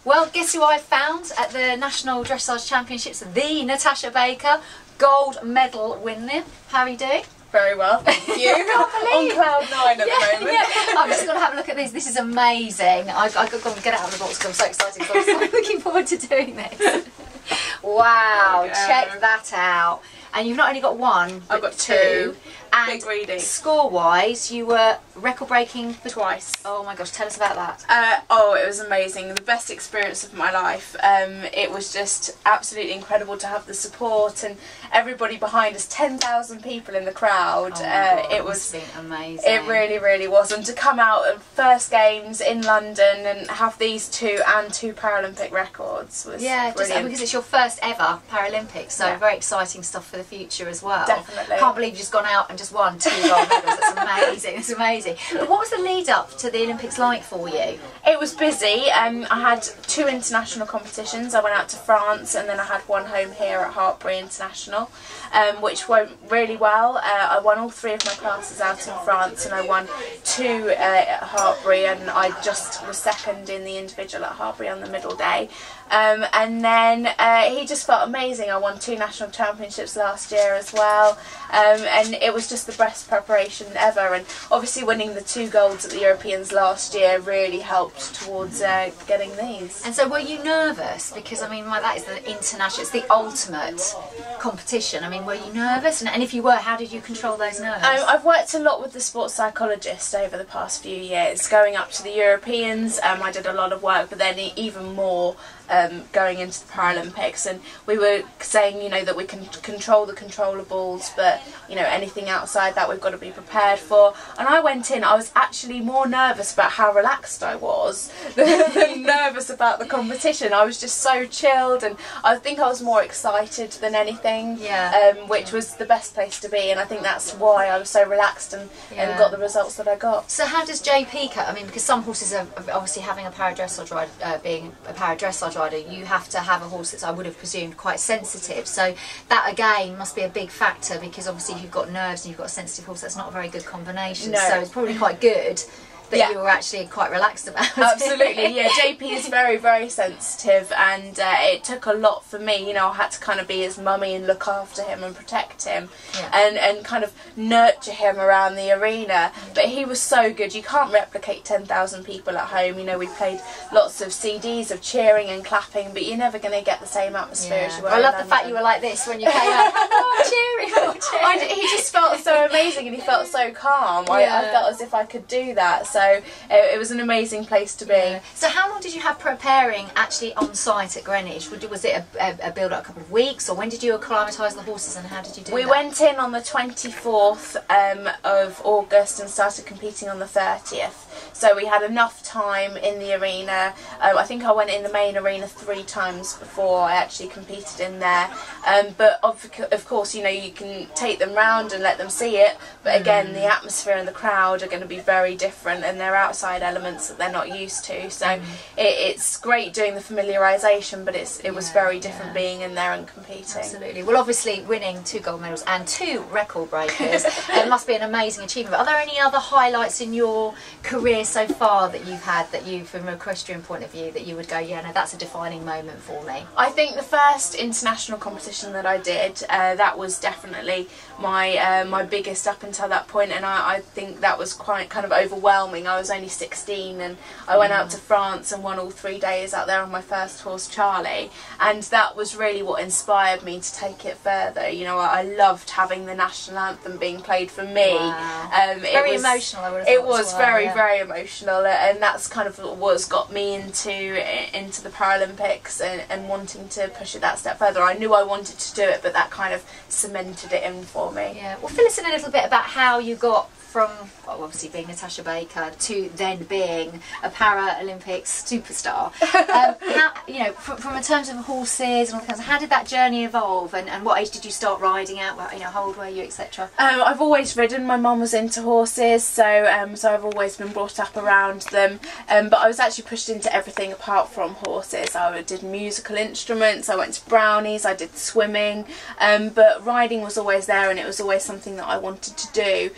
Well, guess who I found at the National Dressage Championships? The Natasha Baker, gold medal winner. How are you doing? Very well, thank you. On cloud 9 at the moment. Yeah. I'm just going to have a look at this. This is amazing. I've got to get out of the box because I'm so excited. I'm so looking forward to doing this. Wow, check that out. And you've not only got one, but I've got two. And big reading. Score-wise, you were record-breaking twice. Oh my gosh, tell us about that. Oh, it was amazing. The best experience of my life. It was just absolutely incredible to have the support and everybody behind us. 10,000 people in the crowd. Oh God, it was amazing. It really, really was. And to come out of first games in London and have these two and 2 Paralympic records was brilliant. Just because it's your first ever Paralympics, so very exciting stuff for the future as well. Definitely. Can't believe you've just gone out and just won 2 gold medals. That's amazing. It's amazing. But what was the lead up to the Olympics like for you? It was busy. I had 2 international competitions. I went out to France and then I had one home here at Hartpury International, which went really well. I won all 3 of my classes out in France and I won 2 at Hartpury, and I just was second in the individual at Hartpury on the middle day. And then he just felt amazing. I won 2 national championships last year as well, and it was just the best preparation ever. And obviously winning the 2 golds at the Europeans last year really helped towards getting these. And so were you nervous? Because I mean, that is the international, it's the ultimate competition. I mean, were you nervous? And if you were, how did you control those nerves? I've worked a lot with the sports psychologist over the past few years. Going up to the Europeans, I did a lot of work, but then even more going into the Paralympics, and we were saying, you know, that we can control the controllables, but you know, anything outside that we've got to be prepared for. And I went in, I was actually more nervous about how relaxed I was than nervous about the competition. I was just so chilled, and I think I was more excited than anything, which was the best place to be, and I think that's why I was so relaxed and got the results that I got. So how does JP cut? I mean, because some horses are obviously having a para-dressage ride, being a para-dressage rider, you have to have a horse that's, I would have presumed, quite sensitive. So that again must be a big factor, because obviously if you've got nerves and you've got a sensitive horse, that's not a very good combination. No. So it's probably quite good that you were actually quite relaxed about it. Absolutely, yeah. JP is very, very sensitive, and it took a lot for me. You know, I had to kind of be his mummy and look after him and protect him, and kind of nurture him around the arena. But he was so good. You can't replicate 10,000 people at home. You know, we played lots of CDs of cheering and clapping, but you're never going to get the same atmosphere as you were. I love the fact you were like this when you came out. Cheering, cheering. He just felt so amazing, and he felt so calm. I felt as if I could do that. So it was an amazing place to be. So how long did you have preparing actually on site at Greenwich? Was it a build up a couple of weeks, or when did you acclimatise the horses, and how did you do that? We went in on the 24th of August and started competing on the 30th. So we had enough time in the arena. I think I went in the main arena 3 times before I actually competed in there. But of course, you know, you can take them round and let them see it. But again, the atmosphere and the crowd are going to be very different, and they're outside elements that they're not used to. So it's great doing the familiarisation, but it was very different being in there and competing. Absolutely. Well, obviously winning 2 gold medals and 2 record breakers, it must be an amazing achievement. Are there any other highlights in your career so far that you've had, that you, from an equestrian point of view, that you would go, yeah, no, that's a defining moment for me? I think the first international competition that I did, that was definitely my biggest up until that point, and I think that was quite kind of overwhelming. I was only 16 and I went out to France and won all 3 days out there on my first horse, Charlie, and that was really what inspired me to take it further. You know, I loved having the national anthem being played for me. Wow. Very emotional, I would have thought. It was very, very emotional, and that's kind of what's got me into the Paralympics and wanting to push it that step further. I knew I wanted to do it, but that kind of cemented it in for me. Yeah. Well, fill us in a little bit about how you got from, well, obviously being Natasha Baker to then being a Paralympics superstar. How, you know, from in terms of horses and all that kind of, how did that journey evolve, and what age did you start riding at? You know, how old were you, etc.? I've always ridden. My mum was into horses, so so I've always been brought up around them. But I was actually pushed into everything apart from horses. I did musical instruments, I went to brownies, I did swimming, but riding was always there, and it was always something that I wanted to do.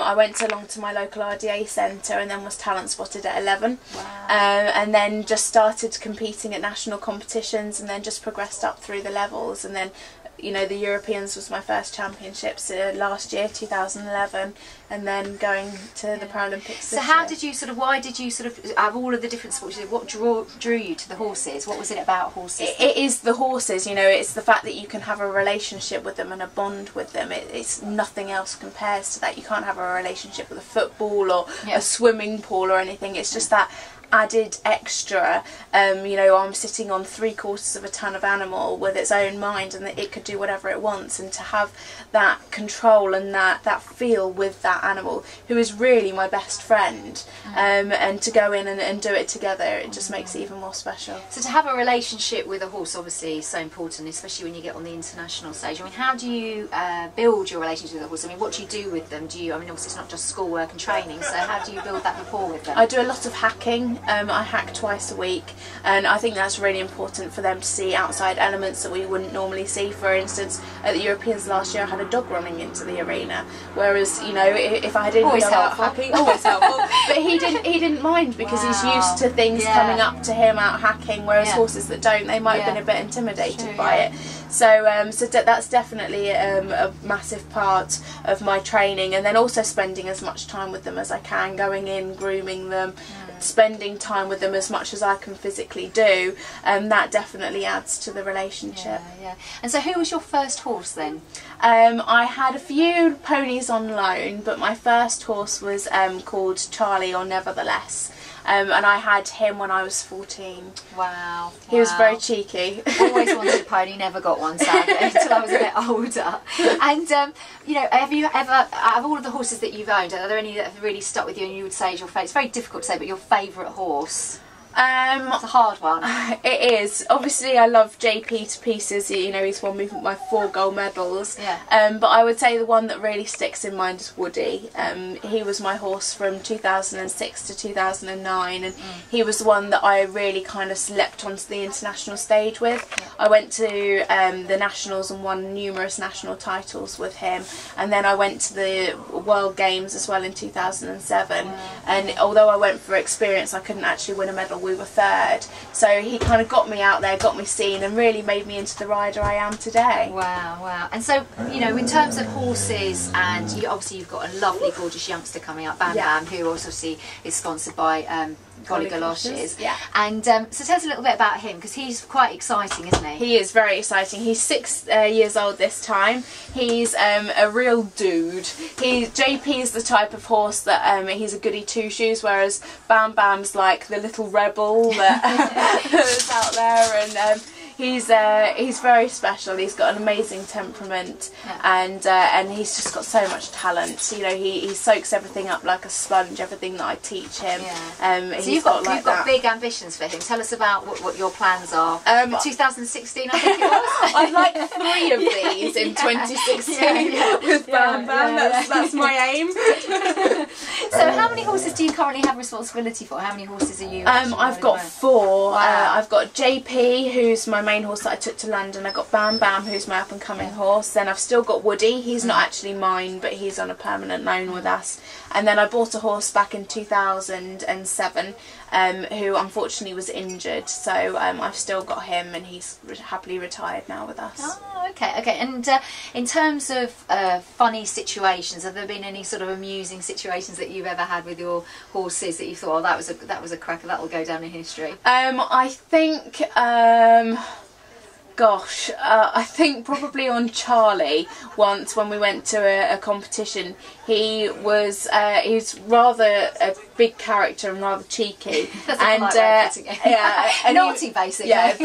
I went along to my local RDA centre and then was talent spotted at 11. Wow. And then just started competing at national competitions and then just progressed up through the levels, and then you know, the Europeans was my first championships last year, 2011, and then going to the Paralympics. So how did you why did you have all of the different sports? What drew you to the horses? What was it about horses? It is the horses, you know, it's the fact that you can have a relationship with them and a bond with them. It's nothing else compares to that. You can't have a relationship with a football or a swimming pool or anything. It's just that added extra, you know, I'm sitting on 3/4 of a ton of animal with its own mind, and that it could do whatever it wants, and to have that control and that feel with that animal, who is really my best friend, and to go in and do it together, it just makes it even more special. So to have a relationship with a horse obviously is so important, especially when you get on the international stage. I mean, how do you build your relationship with a horse? I mean, what do you do with them? I mean, obviously it's not just schoolwork and training, so how do you build that rapport with them? I do a lot of hacking. I hack twice a week, and I think that's really important for them to see outside elements that we wouldn't normally see. For instance, at the Europeans last year I had a dog running into the arena, whereas, you know, if I didn't go out hacking, always helpful, but he didn't mind, because he's used to things coming up to him out hacking, whereas horses that don't, they might have been a bit intimidated by it. So, so that's definitely a massive part of my training, and then also spending as much time with them as I can, going in, grooming them, spending time with them as much as I can physically do, and that definitely adds to the relationship. And so who was your first horse then? I had a few ponies on loan, but my first horse was called Charlie, or Nevertheless. And I had him when I was 14. Wow. He was very cheeky. Always wanted a pony, never got one, sadly, until I was a bit older. And, you know, have you ever, out of all of the horses that you've owned, are there any that have really stuck with you and you would say is your favourite? It's very difficult to say, but your favourite horse? It's a hard one. It is. Obviously I love JP to pieces, you know, he's won me my 4 gold medals. But I would say the one that really sticks in mind is Woody. He was my horse from 2006 to 2009, and he was the one that I really kind of leapt onto the international stage with. I went to the nationals and won numerous national titles with him, and then I went to the World Games as well in 2007, and although I went for experience, I couldn't actually win a medal. We were 3rd, so he kind of got me out there, got me seen, and really made me into the rider I am today. Wow, wow. And so, you know, in terms of horses, and obviously you've got a lovely, gorgeous youngster coming up, Bam Bam, who obviously is sponsored by Golly Galoshes. And so tell us a little bit about him, because he's quite exciting, isn't he? He is very exciting. He's 6 years old this time. He's a real dude. JP is the type of horse that he's a goody two-shoes, whereas Bam Bam's like the little rebel that's out there, and he's very special. He's got an amazing temperament, and he's just got so much talent. You know, he soaks everything up like a sponge, everything that I teach him. So you've got big ambitions for him. Tell us about what your plans are. 2016, I think it was. I'd like 3 of these in 2016 with Bam Bam. That's my aim. So how many horses do you currently have responsibility for? How many horses are you? I've got 4. I've got JP, who's my main horse that I took to London. I've got Bam Bam, who's my up and coming horse. Then I've still got Woody. He's not actually mine, but he's on a permanent loan with us. And then I bought a horse back in 2007 who unfortunately was injured, so I've still got him, and he's happily retired now with us. Oh, okay. And in terms of funny situations, have there been any sort of amusing situations that you've ever had with your horses that you thought, oh, that was a cracker, that'll go down in history? I think gosh, I think probably on Charlie once when we went to a competition. He's rather a big character and rather cheeky. That's and naughty, basically. A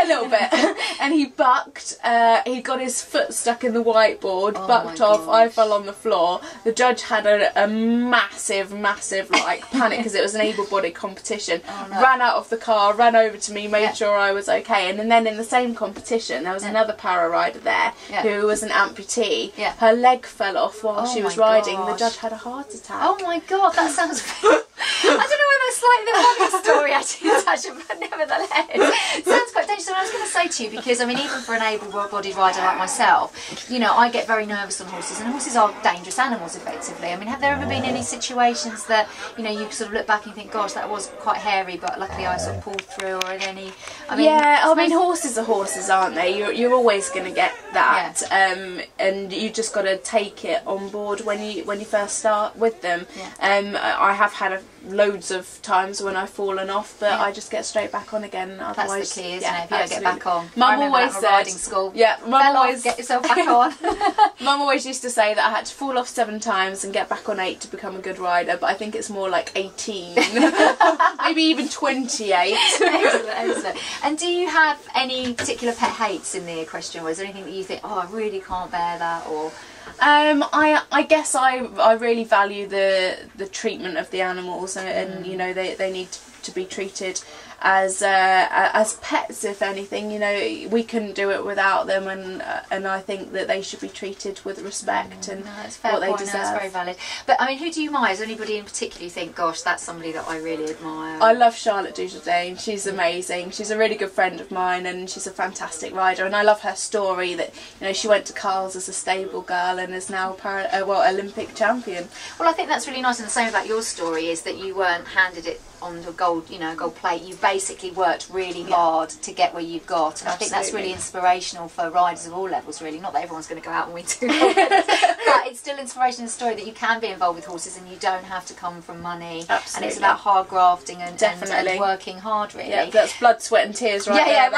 little bit. And he bucked. He got his foot stuck in the whiteboard, bucked off. I fell on the floor. The judge had a massive like panic, because it was an able-bodied competition. Ran out of the car, ran over to me, made sure I was okay, and then in the same competition, there was another para rider there who was an amputee. Yeah. Her leg fell off while she was riding. gosh. The judge had a heart attack. Oh my god, that sounds... I don't know whether it's slightly the funniest story actually, Natasha, but nevertheless, it sounds quite dangerous. And I was going to say to you, because I mean, even for an able-bodied rider like myself, you know, I get very nervous on horses, and horses are dangerous animals, effectively. I mean, have there ever been any situations that, you know, you sort of look back and think, gosh, that was quite hairy, but luckily I sort of pulled through, or any... I mean, I mean, horses are horses, aren't they? You're always going to get that, and you just got to take it on board when you first start with them. I have had loads of times when I've fallen off, but I just get straight back on again. Otherwise, that's the key, isn't it? If you don't get back on. Mum always said, riding school. Yeah, Mum always get yourself back on. Mum always used to say that I had to fall off 7 times and get back on 8 to become a good rider, but I think it's more like 18, maybe even 28. Excellent. And do you have any particular pet hates in the equestrian world? Is there anything that you think, oh, I really can't bear that, or? I guess I really value the treatment of the animals, and you know, they need to be treated as pets, if anything. You know, we couldn't do it without them, and I think that they should be treated with respect and that's fair what point. they deserve. No, that's very valid. But I mean, who do you admire? Is there anybody in particular you think, gosh, that's somebody that I really admire? I love Charlotte Dujardin. She's amazing. She's a really good friend of mine, and she's a fantastic rider. And I love her story that, you know, she went to Carl's as a stable girl and is now Olympic champion. Well, I think that's really nice. And the same about your story is that you weren't handed it on the gold plate. You basically worked really hard to get where you've got, and I think that's really inspirational for riders of all levels, really. Not that everyone's going to go out and win 2 gold medals, but it's still inspirational story that you can be involved with horses and you don't have to come from money. Absolutely. And it's about hard grafting and working hard, really. Yeah, that's blood, sweat and tears right there.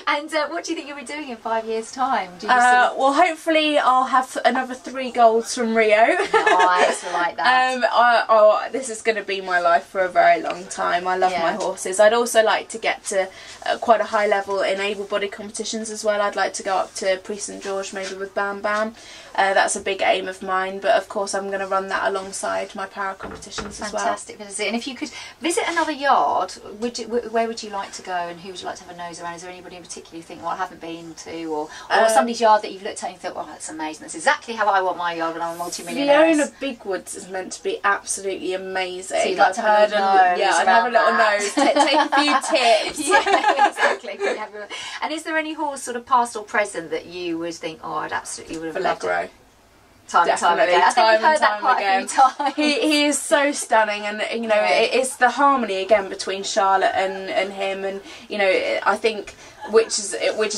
And what do you think you'll be doing in 5 years' time? Do you well, hopefully I'll have another 3 golds from Rio. Nice, I like that. This is going to be my life for a very long time. I love my horses. I'd also like to get to quite a high level in able-bodied competitions as well. I'd like to go up to Prix St George maybe with Bam Bam. That's a big aim of mine, but of course I'm going to run that alongside my para competitions as well. Fantastic. And if you could visit another yard, where would you like to go, and who would you like to have a nose around? Is there anybody in particular you think, well, I haven't been to, or somebody's yard that you've looked at and you thought, well, that's amazing, that's exactly how I want my yard when I'm a multi-millionaire? Fiona Bigwoods is meant to be absolutely amazing. So you'd like to have a nose? Yeah, I'd have a little nose, take a few tips. Yeah, exactly. And is there any horse, sort of past or present, that you would think, oh, I'd absolutely would have loved it? Time and time again. I think we've heard that quite a few times. He is so stunning, and you know, it's the harmony again between Charlotte and him, and you know, I think which is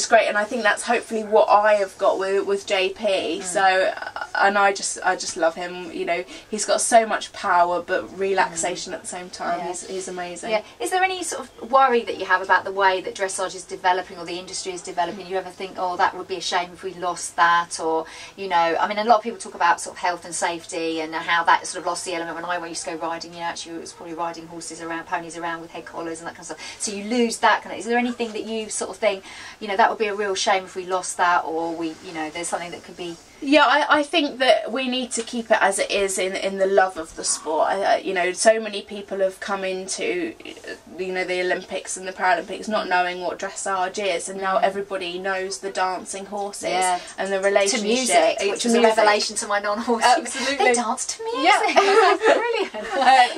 great, and I think that's hopefully what I have got with JP. So, and I just love him. You know, he's got so much power but relaxation at the same time. He's amazing. Yeah. Is there any sort of worry that you have about the way that dressage is developing or the industry is developing? You ever think, oh, that would be a shame if we lost that, or you know, I mean, a lot of people talk about sort of health and safety and how that sort of lost the element. When I used to go riding, you know, actually it was probably riding horses around, ponies around with head collars and that kind of stuff. So you lose that kind of. Is there anything that you sort of think, you know, that would be a real shame if we lost that, or we, you know, there's something that could be? Yeah, I think that we need to keep it as it is in the love of the sport. You know, so many people have come into, you know, the Olympics and the Paralympics not knowing what dressage is, and now everybody knows the dancing horses and the relationship to music, which was a revelation to my non-horses. Absolutely, they dance to music. Yeah, brilliant.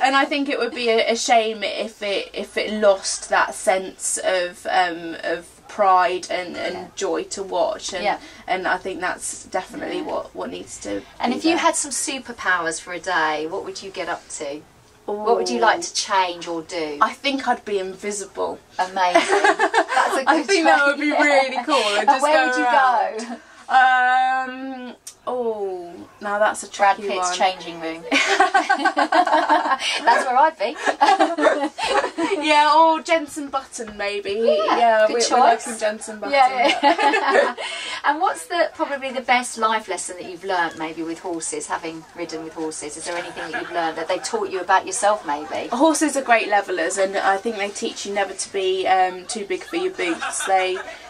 And I think it would be a shame if it lost that sense of pride and joy to watch, and I think that's definitely what needs to. And if you had some superpowers for a day, what would you get up to? What would you like to change or do? I think I'd be invisible. Amazing. That's a good I think that would be really cool. And where would you go? Oh, now that's a tricky Brad Pitt's one. changing room. That's where I'd be. Yeah, or Jensen Button maybe. Yeah, we like some Jensen Button. Yeah. And what's probably the best life lesson that you've learnt maybe with horses, having ridden with horses? Is there anything that you've learned that they taught you about yourself maybe? Horses are great levellers, and I think they teach you never to be too big for your boots.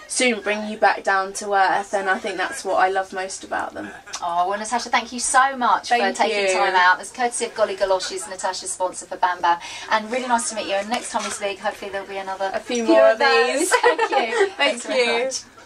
soon bring you back down to earth, and I think that's what I love most about them. Oh, well, Natasha, thank you so much for taking time out. It's courtesy of Golly Galoshes, Natasha's sponsor for Bamba, and really nice to meet you. And next time we speak, hopefully there'll be a few more of these. Thank you. Thank you.